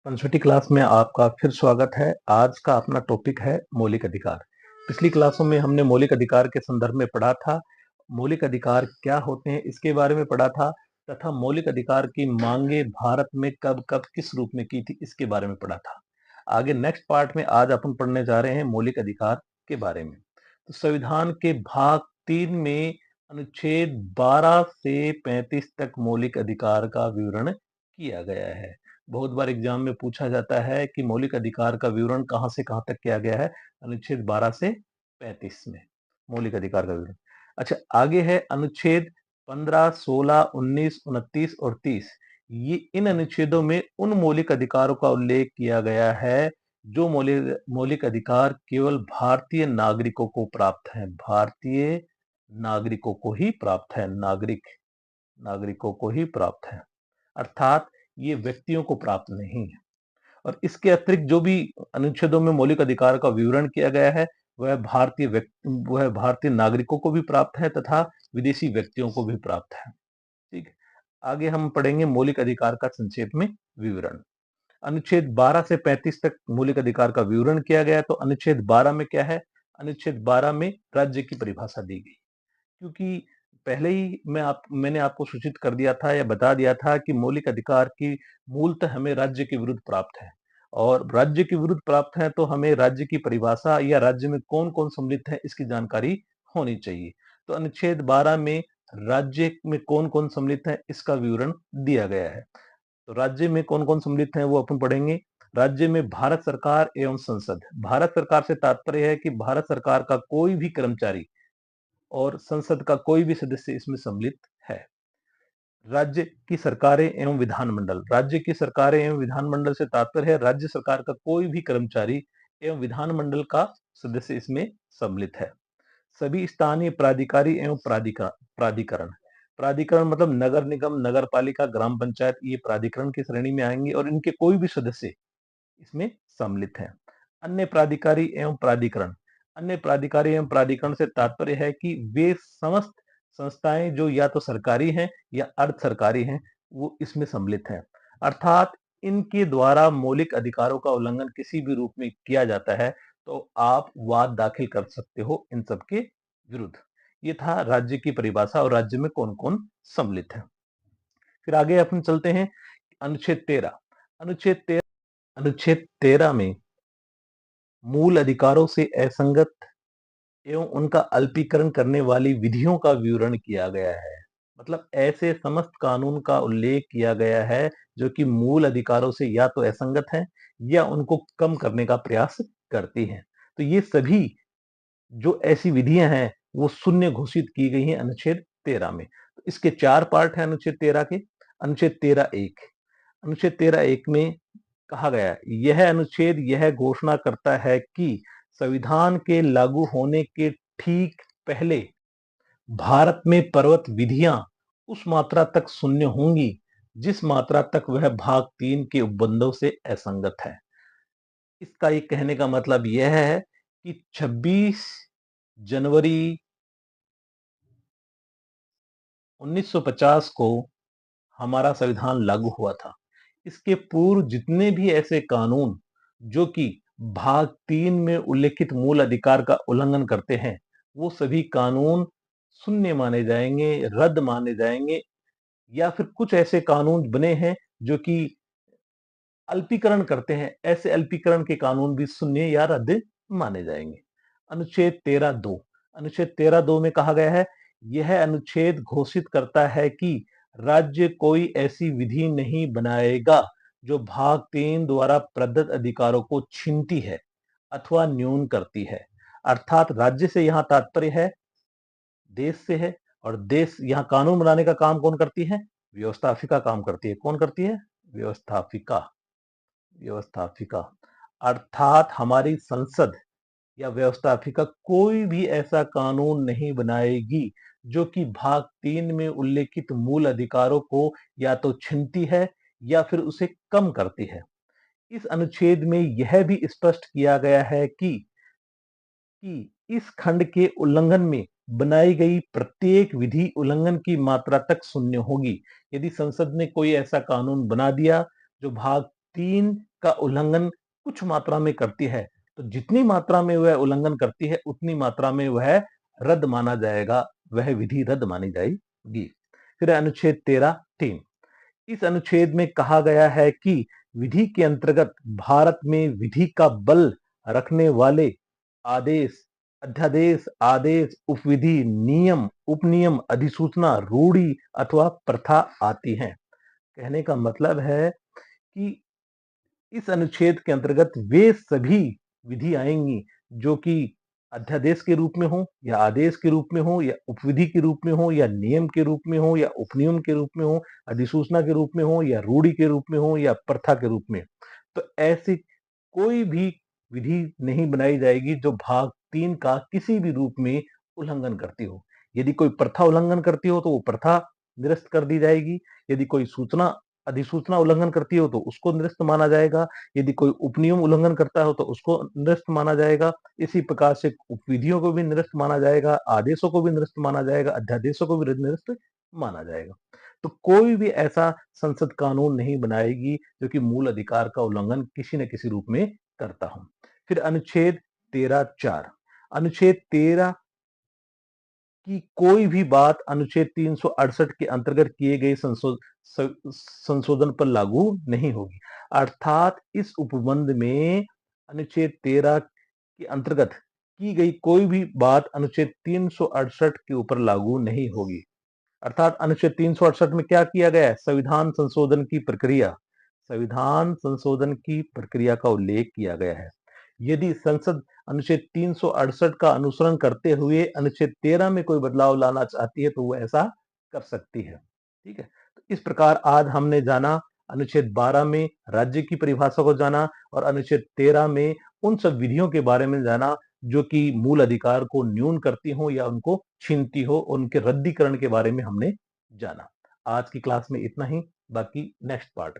Panchavati class में आपका फिर स्वागत है। आज का अपना टॉपिक है मौलिक अधिकार। पिछली क्लासों में हमने मौलिक अधिकार के संदर्भ में पढ़ा था, मौलिक अधिकार क्या होते हैं इसके बारे में पढ़ा था, तथा मौलिक अधिकार की मांगे भारत में कब कब किस रूप में की थी इसके बारे में पढ़ा था। आगे नेक्स्ट पार्ट में आज अपन पढ़ने जा रहे हैं मौलिक अधिकार के बारे में। तो संविधान के भाग 3 में अनुच्छेद 12 से 35 तक मौलिक अधिकार का विवरण किया गया है। बहुत बार एग्जाम में पूछा जाता है कि मौलिक अधिकार का विवरण कहां से कहां तक किया गया है। अनुच्छेद 12 से 35 में मौलिक अधिकार का विवरण। अच्छा, आगे है अनुच्छेद 15, 16, 19, 29 और 30। ये इन अनुच्छेदों में उन मौलिक अधिकारों का उल्लेख किया गया है जो मौलिक अधिकार केवल भारतीय नागरिकों को प्राप्त है। भारतीय नागरिकों को ही प्राप्त है। नागरिकों को ही प्राप्त है, अर्थात ये व्यक्तियों को प्राप्त नहीं है। और इसके अतिरिक्त जो भी अनुच्छेदों में मौलिक अधिकार का विवरण किया गया है वह भारतीय नागरिकों को भी प्राप्त है तथा विदेशी व्यक्तियों को भी प्राप्त है। ठीक है, आगे हम पढ़ेंगे मौलिक अधिकार का संक्षेप में विवरण। अनुच्छेद 12 से 35 तक मौलिक अधिकार का विवरण किया गया। तो अनुच्छेद 12 में क्या है? अनुच्छेद 12 में राज्य की परिभाषा दी गई। क्योंकि पहले ही मैंने आपको सूचित कर दिया था या बता दिया था कि मौलिक अधिकार की मूलतः हमें राज्य के विरुद्ध प्राप्त है, और राज्य के विरुद्ध प्राप्त है तो हमें राज्य की परिभाषा या राज्य में कौन कौन सम्मिलित है इसकी जानकारी होनी चाहिए। तो अनुच्छेद 12 में राज्य में कौन कौन सम्मिलित है इसका विवरण दिया गया है। तो राज्य में कौन कौन सम्मिलित है वो अपन पढ़ेंगे। राज्य में भारत सरकार एवं संसद। भारत सरकार से तात्पर्य है कि भारत सरकार का कोई भी कर्मचारी और संसद का कोई भी सदस्य इसमें सम्मिलित है। राज्य की सरकारें एवं विधानमंडल। राज्य की सरकारें एवं विधानमंडल से तात्पर्य है राज्य सरकार का कोई भी कर्मचारी एवं विधानमंडल का सदस्य इसमें सम्मिलित है। सभी स्थानीय प्राधिकारी एवं प्राधिकरण। प्राधिकरण मतलब नगर निगम, नगर पालिका, ग्राम पंचायत, ये प्राधिकरण की श्रेणी में आएंगे और इनके कोई भी सदस्य इसमें सम्मिलित हैं। अन्य प्राधिकारी एवं प्राधिकरण। अन्य प्राधिकारी एवं प्राधिकरण से तात्पर्य है कि वे समस्त संस्थाएं जो या तो सरकारी हैं या अर्ध सरकारी हैं वो इसमें सम्मिलित हैं। अर्थात इनके द्वारा मौलिक अधिकारों का उल्लंघन किसी भी रूप में किया जाता है तो आप वाद दाखिल कर सकते हो इन सबके विरुद्ध। ये था राज्य की परिभाषा और राज्य में कौन कौन सम्मिलित है। फिर आगे अपन चलते हैं अनुच्छेद 13। अनुच्छेद 13 में मूल अधिकारों से असंगत एवं उनका अल्पीकरण करने वाली विधियों का विवरण किया गया है। मतलब ऐसे समस्त कानून का उल्लेख किया गया है जो कि मूल अधिकारों से या तो असंगत है या उनको कम करने का प्रयास करती हैं। तो ये सभी जो ऐसी विधियां हैं वो शून्य घोषित की गई हैं अनुच्छेद 13 में। तो इसके 4 पार्ट हैं अनुच्छेद 13 के। अनुच्छेद 13(1). अनुच्छेद 13(1) में कहा गया है, यह अनुच्छेद यह घोषणा करता है कि संविधान के लागू होने के ठीक पहले भारत में प्रवृत्त विधियां उस मात्रा तक शून्य होंगी जिस मात्रा तक वह भाग 3 के उपबंधों से असंगत है। इसका ये कहने का मतलब यह है कि 26 जनवरी 1950 को हमारा संविधान लागू हुआ था। इसके पूर्व जितने भी ऐसे कानून जो कि भाग 3 में उल्लेखित मूल अधिकार का उल्लंघन करते हैं वो सभी कानून शून्य माने जाएंगे, रद्द माने जाएंगे, या फिर कुछ ऐसे कानून बने हैं जो कि अल्पीकरण करते हैं, ऐसे अल्पीकरण के कानून भी शून्य या रद्द माने जाएंगे। अनुच्छेद 13(2). अनुच्छेद 13(2) में कहा गया है, यह अनुच्छेद घोषित करता है कि राज्य कोई ऐसी विधि नहीं बनाएगा जो भाग 3 द्वारा प्रदत्त अधिकारों को छीनती है अथवा न्यून करती है। अर्थात राज्य से यहाँ तात्पर्य है देश से है, और देश यहाँ कानून बनाने का काम कौन करती है? व्यवस्थापिका काम करती है। कौन करती है? व्यवस्थापिका। व्यवस्थापिका अर्थात हमारी संसद या व्यवस्थापिका कोई भी ऐसा कानून नहीं बनाएगी जो कि भाग 3 में उल्लेखित मूल अधिकारों को या तो छीनती है या फिर उसे कम करती है। इस अनुच्छेद में यह भी स्पष्ट किया गया है कि इस खंड के उल्लंघन में बनाई गई प्रत्येक विधि उल्लंघन की मात्रा तक शून्य होगी। यदि संसद ने कोई ऐसा कानून बना दिया जो भाग 3 का उल्लंघन कुछ मात्रा में करती है, तो जितनी मात्रा में वह उल्लंघन करती है उतनी मात्रा में वह रद्द माना जाएगा, वह विधि रद्द मानी जाएगी। फिर अनुच्छेद 13(3), इस अनुच्छेद में कहा गया है कि विधि के अंतर्गत भारत में विधि का बल रखने वाले आदेश, अध्यादेश, आदेश, उपविधि, नियम, उपनियम, अधिसूचना, रूढ़ि अथवा प्रथा आती हैं। कहने का मतलब है कि इस अनुच्छेद के अंतर्गत वे सभी विधि आएंगी जो कि अध्यादेश के रूप में हो या आदेश के रूप में हो या उपविधि के रूप में हो या नियम के रूप में हो या उपनियम के रूप में हो, अधिसूचना के रूप में हो या रूढ़ि के रूप में हो या प्रथा के रूप में। तो ऐसी कोई भी विधि नहीं बनाई जाएगी जो भाग 3 का किसी भी रूप में उल्लंघन करती हो। यदि कोई प्रथा उल्लंघन करती हो तो वो प्रथा निरस्त कर दी जाएगी। यदि कोई सूचना अधिसूचना उल्लंघन करती हो तो उसको निरस्त माना जाएगा। यदि कोई उपनियम उल्लंघन करता हो तो उसको निरस्त माना जाएगा। इसी प्रकार से उपविधियों को भी निरस्त माना जाएगा, आदेशों को भी निरस्त माना जाएगा, अध्यादेशों को भी निरस्त माना जाएगा। तो कोई भी ऐसा संसद कानून नहीं बनाएगी जो कि मूल अधिकार का उल्लंघन किसी न किसी रूप में करता हो। फिर अनुच्छेद 13(4), अनुच्छेद 13 की कोई भी बात अनुच्छेद 368 के अंतर्गत किए गए संशोधन पर लागू नहीं होगी। अर्थात इस उपबंध में अनुच्छेद 13 के अंतर्गत की गई कोई भी बात अनुच्छेद 368 के ऊपर लागू नहीं होगी। अर्थात अनुच्छेद 368 में क्या किया गया है? संविधान संशोधन की प्रक्रिया, संविधान संशोधन की प्रक्रिया का उल्लेख किया गया है। यदि संसद अनुच्छेद 368 का अनुसरण करते हुए अनुच्छेद 13 में कोई बदलाव लाना चाहती है तो वो ऐसा कर सकती है। ठीक है, तो इस प्रकार आज हमने जाना अनुच्छेद 12 में राज्य की परिभाषा को जाना और अनुच्छेद 13 में उन सब विधियों के बारे में जाना जो कि मूल अधिकार को न्यून करती हो या उनको छीनती हो, उनके रद्दीकरण के बारे में हमने जाना। आज की क्लास में इतना ही, बाकी नेक्स्ट पार्ट